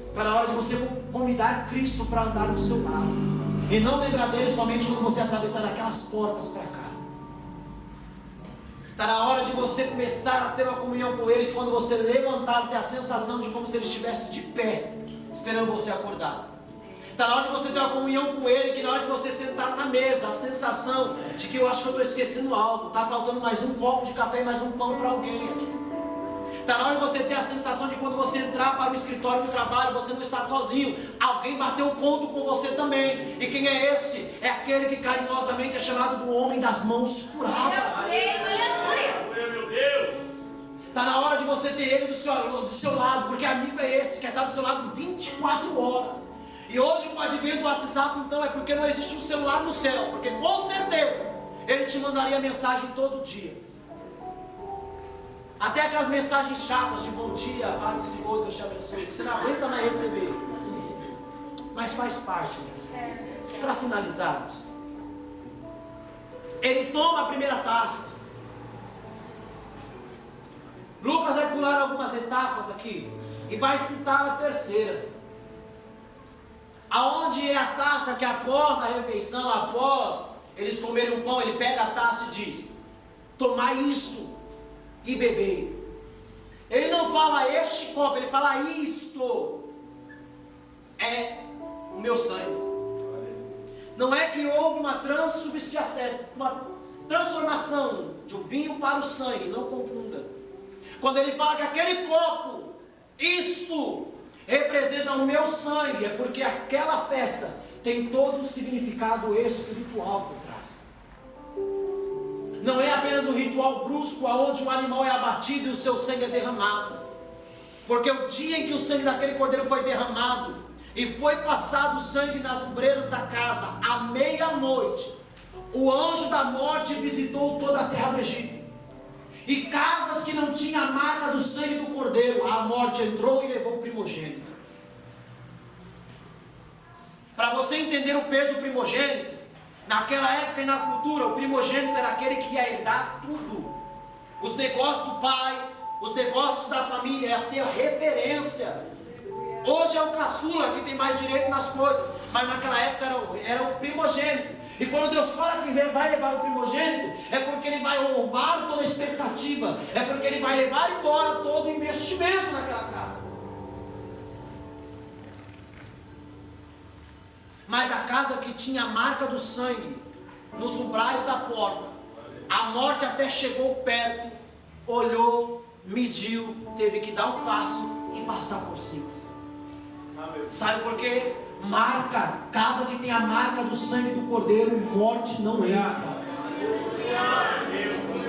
Está na hora de você convidar Cristo para andar do seu lado. E não lembrar dele somente quando você atravessar aquelas portas para cá. Está na hora de você começar a ter uma comunhão com ele, que quando você levantar, ter a sensação de como se ele estivesse de pé, esperando você acordar. Está na hora de você ter uma comunhão com ele, que na hora de você sentar na mesa, a sensação de que eu acho que eu estou esquecendo algo, está faltando mais um copo de café e mais um pão para alguém aqui. Está na hora de você ter a sensação de quando você entrar para o escritório do trabalho, você não está sozinho, alguém bateu o ponto com você também. E quem é esse? É aquele que carinhosamente é chamado do homem das mãos furadas. Está na hora de você ter ele do seu lado, porque amigo é esse que está do seu lado 24 horas. E hoje com o advento do WhatsApp, então, é porque não existe um celular no céu, porque com certeza ele te mandaria mensagem todo dia. Até aquelas mensagens chatas de bom dia, paz do Senhor, Deus te abençoe, que você não aguenta mais receber. Mas faz parte, irmãos. Para finalizarmos, ele toma a primeira taça. Lucas vai pular algumas etapas aqui. E vai citar a terceira. Aonde é a taça que após a refeição, após eles comerem o pão, ele pega a taça e diz: tomai isto e bebei. Ele não fala este copo, ele fala isto é o meu sangue. Não é que houve uma transformação de um vinho para o sangue, não confunda. Quando ele fala que aquele copo, isto representa o meu sangue, é porque aquela festa tem todo um significado espiritual por trás. Não é apenas um ritual brusco, onde um animal é abatido e o seu sangue é derramado. Porque o dia em que o sangue daquele cordeiro foi derramado, e foi passado o sangue nas ombreiras da casa, à meia-noite, o anjo da morte visitou toda a terra do Egito. E casas que não tinham a marca do sangue do cordeiro, a morte entrou e levou o primogênito. Para você entender o peso do primogênito, naquela época e na cultura, o primogênito era aquele que ia herdar tudo. Os negócios do pai, os negócios da família, ia ser a referência. Hoje é o caçula que tem mais direito nas coisas, mas naquela época era o primogênito. E quando Deus fala que vai levar o primogênito, é porque Ele vai roubar toda a expectativa, é porque Ele vai levar embora todo o investimento naquela casa. Mas a casa que tinha a marca do sangue nos umbrais da porta, a morte até chegou perto, olhou, mediu, teve que dar um passo e passar por cima. Sabe por quê? Marca, casa que tem a marca do sangue do cordeiro, morte não entra.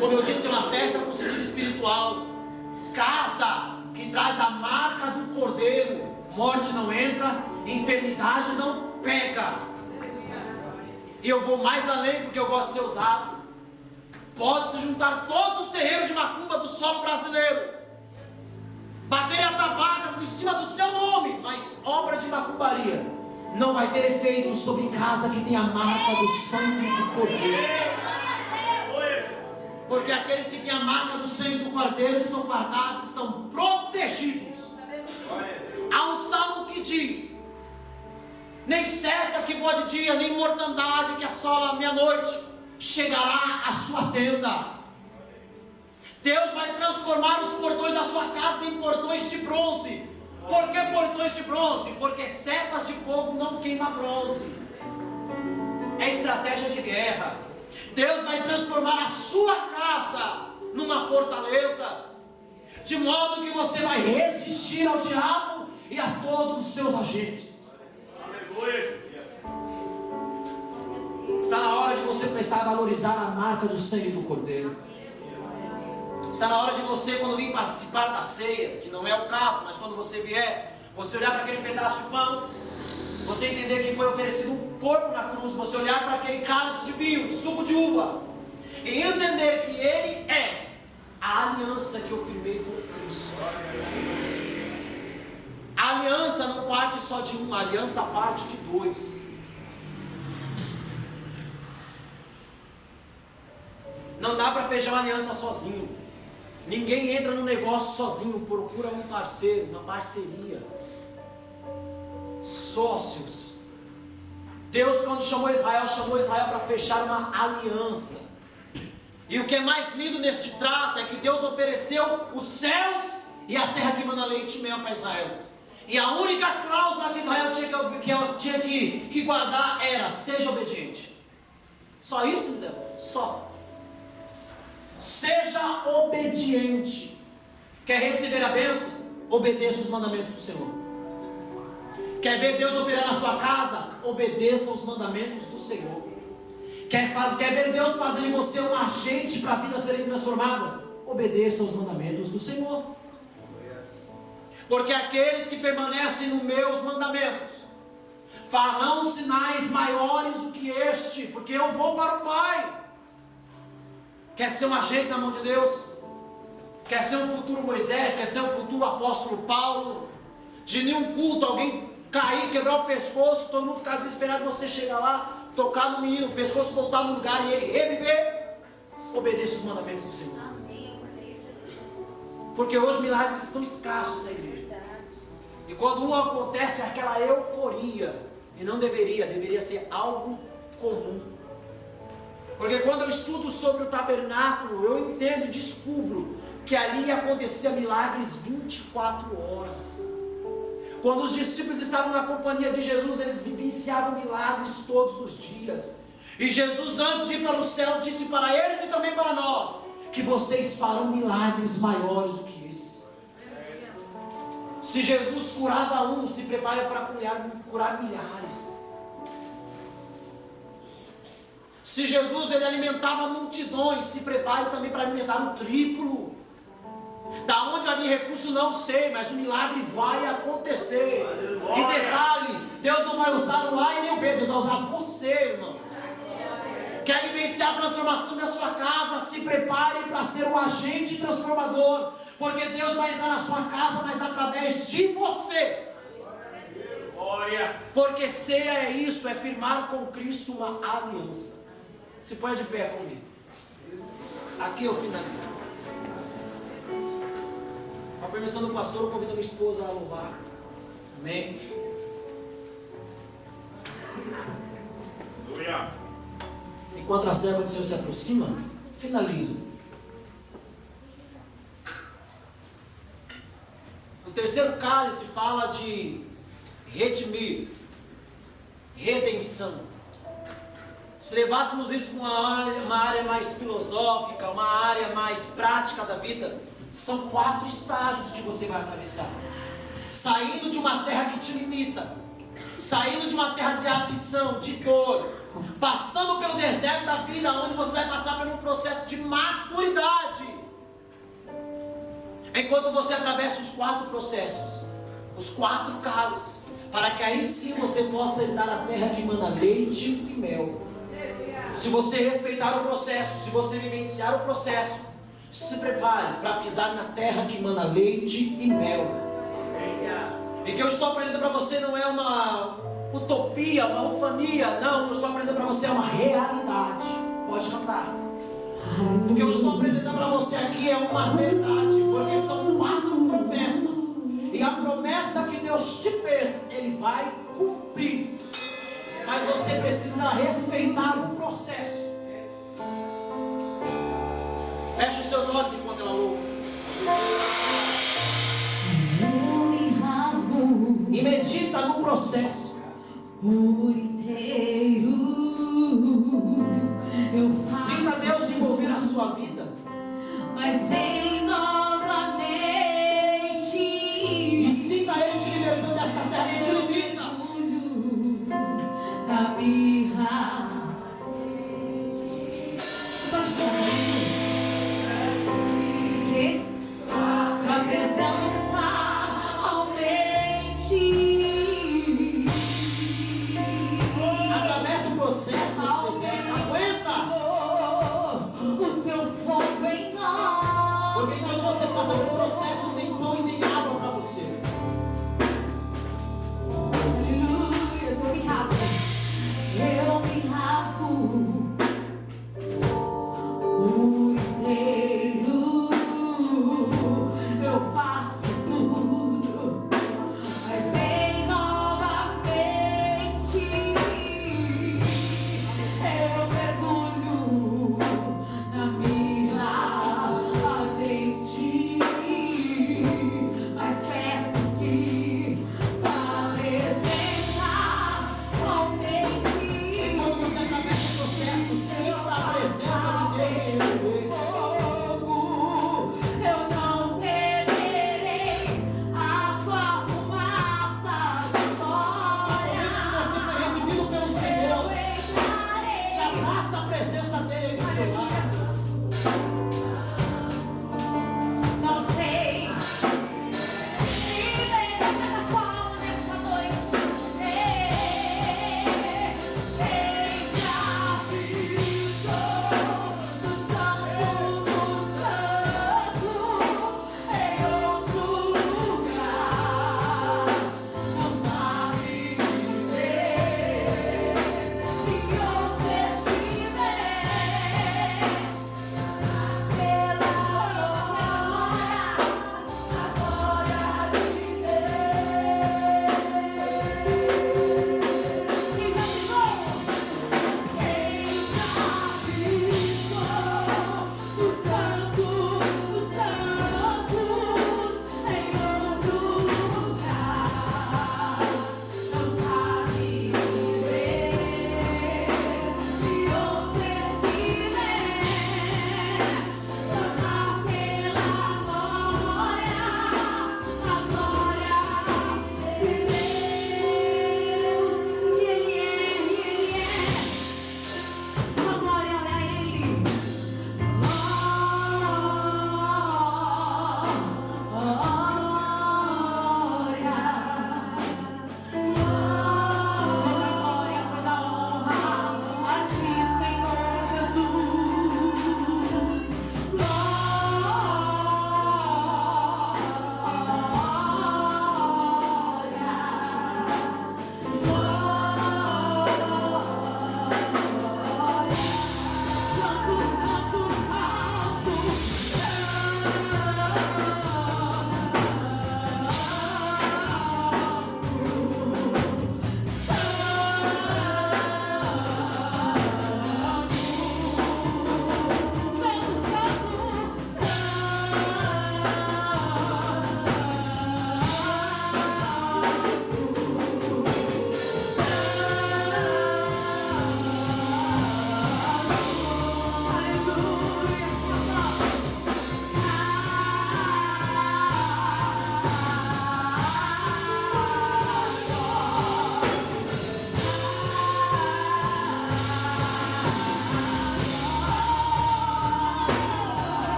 Como eu disse, é uma festa com sentido espiritual. Casa que traz a marca do cordeiro, morte não entra, enfermidade não pega. E eu vou mais além porque eu gosto de ser usado. Pode se juntar todos os terreiros de macumba do solo brasileiro, bater a tabaca em cima do seu nome, mas obra de macumbaria não vai ter efeito sobre casa que tem a marca do sangue do cordeiro. Porque aqueles que têm a marca do sangue do cordeiro estão guardados, estão protegidos. Há um salmo que diz: nem seta que voa de dia, nem mortandade que assola a meia-noite chegará à sua tenda. Deus vai transformar os portões da sua casa em portões de bronze. Por que portões de bronze? Porque setas de fogo não queimam bronze. É estratégia de guerra. Deus vai transformar a sua casa numa fortaleza, de modo que você vai resistir ao diabo e a todos os seus agentes. Está na hora de você começar a valorizar a marca do sangue do cordeiro. Está na hora de você, quando vir participar da ceia, que não é o caso, mas quando você vier, você olhar para aquele pedaço de pão, você entender que foi oferecido um corpo na cruz, você olhar para aquele cálice de vinho, de suco de uva, e entender que ele é a aliança que eu firmei com Cristo. A aliança não parte só de um, a aliança parte de dois. Não dá para fechar uma aliança sozinho. Ninguém entra no negócio sozinho, procura um parceiro, uma parceria. Sócios. Deus, quando chamou Israel para fechar uma aliança. E o que é mais lindo neste trato é que Deus ofereceu os céus e a terra que manda leite e mel para Israel. E a única cláusula que Israel tinha que guardar era: seja obediente. Só isso, Zé? Só. Seja obediente. Quer receber a bênção? Obedeça os mandamentos do Senhor. Quer ver Deus operar na sua casa? Obedeça os mandamentos do Senhor. Quer ver Deus fazer em você um agente para a vida serem transformadas? Obedeça os mandamentos do Senhor. Porque aqueles que permanecem nos meus mandamentos farão sinais maiores do que este, porque eu vou para o Pai. Quer ser um agente na mão de Deus? Quer ser um futuro Moisés? Quer ser um futuro apóstolo Paulo? De nenhum culto alguém cair, quebrar o pescoço, todo mundo ficar desesperado, você chegar lá, tocar no menino, o pescoço voltar no lugar e ele reviver. Obedeça os mandamentos do Senhor. Porque hoje milagres estão escassos na igreja. E quando um acontece, é aquela euforia. E não deveria ser algo comum. Porque quando eu estudo sobre o tabernáculo, eu entendo e descubro que ali acontecia milagres 24 horas. Quando os discípulos estavam na companhia de Jesus, eles vivenciavam milagres todos os dias. E Jesus, antes de ir para o céu, disse para eles e também para nós, que vocês farão milagres maiores do que esse. Se Jesus curava um, se prepara para curar milhares. Se Jesus ele alimentava multidões, se prepare também para alimentar o triplo. Da onde vai vir recurso não sei, mas o milagre vai acontecer. E detalhe, Deus não vai usar o A e nem o B, Deus vai usar você, irmão. Quer vivenciar a transformação da sua casa? Se prepare para ser um agente transformador, porque Deus vai entrar na sua casa, mas através de você. Porque ceia é isso, é firmar com Cristo uma aliança. Se põe de pé comigo. Aqui eu finalizo. Com a permissão do pastor, eu convido a minha esposa a louvar. Amém. Aleluia. Enquanto a serva do Senhor se aproxima, finalizo. O terceiro cálice fala de redimir, redenção. Se levássemos isso para uma área mais filosófica, uma área mais prática da vida, são 4 estágios que você vai atravessar. Saindo de uma terra que te limita, saindo de uma terra de aflição, de dor, passando pelo deserto da vida, onde você vai passar por um processo de maturidade. Enquanto você atravessa os 4 processos, os 4 cálices, para que aí sim você possa herdar a terra que emana leite e mel. Se você respeitar o processo, se você vivenciar o processo, se prepare para pisar na terra que emana leite e mel. E que eu estou apresentando para você não é uma utopia, uma ufania, não, o que eu estou apresentando para você é uma realidade. Pode cantar. O que eu estou apresentando para você aqui é uma verdade, porque são 4 promessas. E a promessa que Deus te fez, Ele vai cumprir. Mas você precisa respeitar o processo. Feche os seus olhos enquanto ela louva. E medita no processo. Por inteiro eu faço. Sinta Deus envolver a sua vida. Mas vem novamente. E sinta Ele te libertando desta terra que te limita. Da birra. Que tua presença aumente. Atravessa o processo, aguenta. O teu fogo em nós. Porque quando você passa pelo processo, tem pão e tem água para você. Aleluia, eu me rasgo. Eu me rasgo. Por inteiro eu faço tudo, mas vem novamente. Eu mergulho na mirra ardente, mas peço que tua presença aumente. E quando você atravessa o processo, sinta a presença de Deus.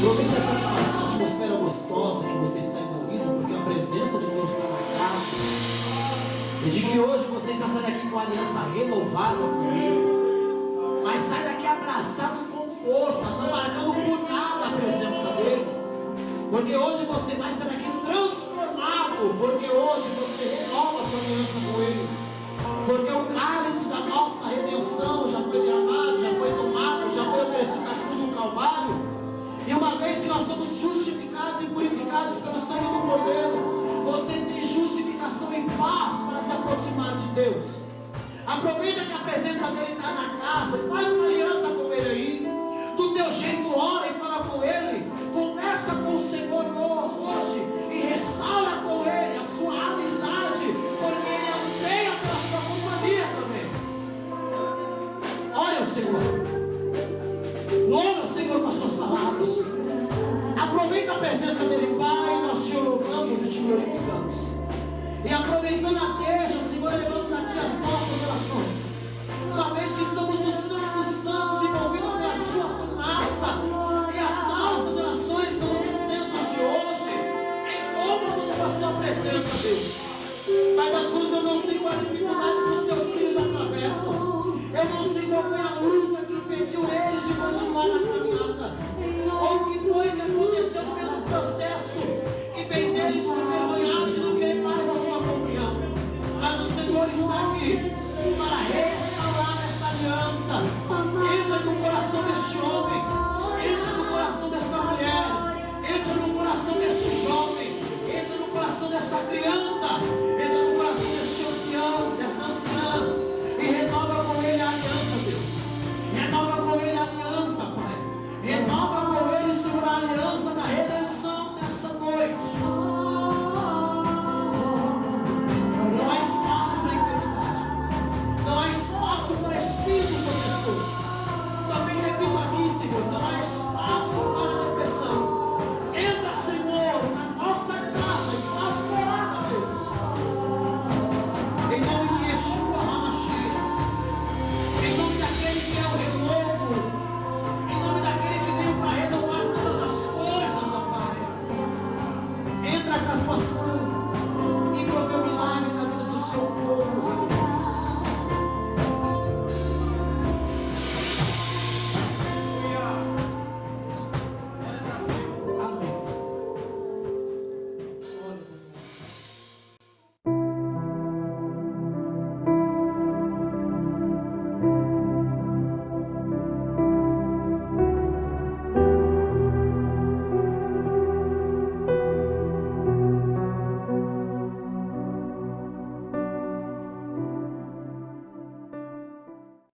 Aproveita essa atmosfera gostosa que você está envolvido, porque a presença de Deus está na casa. E de que hoje você está saindo daqui com a aliança renovada com Ele. Mas sai daqui abraçado com força, não marcando por nada a presença dEle. Porque hoje você vai sair daqui transformado, porque hoje você renova a sua aliança com Ele. Porque o cálice da nossa redenção já foi derramado, já foi tomado, já foi oferecido na cruz do Calvário. E uma vez que nós somos justificados e purificados pelo sangue do Cordeiro, você tem justificação e paz para se aproximar de Deus. Aproveita que a presença dEle está na casa e faz uma aliança com Ele aí. Do teu jeito, ora e fala com Ele. Conversa com o Senhor hoje e restaura com Ele a sua amizade, porque Ele anseia pela sua companhia também. Olha o Senhor. Louva o Senhor com as suas palavras. Aproveita a presença dEle, Pai. Nós te louvamos e te glorificamos. E aproveitando a deixa, Senhor, levamos a Ti as nossas orações. Uma vez que estamos no Santo dos Santos, envolvidos na Sua fumaça, e as nossas orações são os incensos de hoje, envolva-nos com a Sua presença, Deus. Pai das luzes, eu não sei qual a dificuldade que os Teus filhos atravessam. Eu não sei qual foi a luta que impediu eles de continuar na caminhada. Ou o que foi que aconteceu no meio do processo que fez eles se envergonhar de não querer mais a sua comunhão. Mas o Senhor está aqui para restaurar esta aliança. Entra no coração deste homem, entra no coração desta mulher, entra no coração deste jovem, entra no coração desta criança, entra no coração deste ancião, desta anciã. soprar espírito sobre pessoas. Também repito aqui, Senhor, não é espírito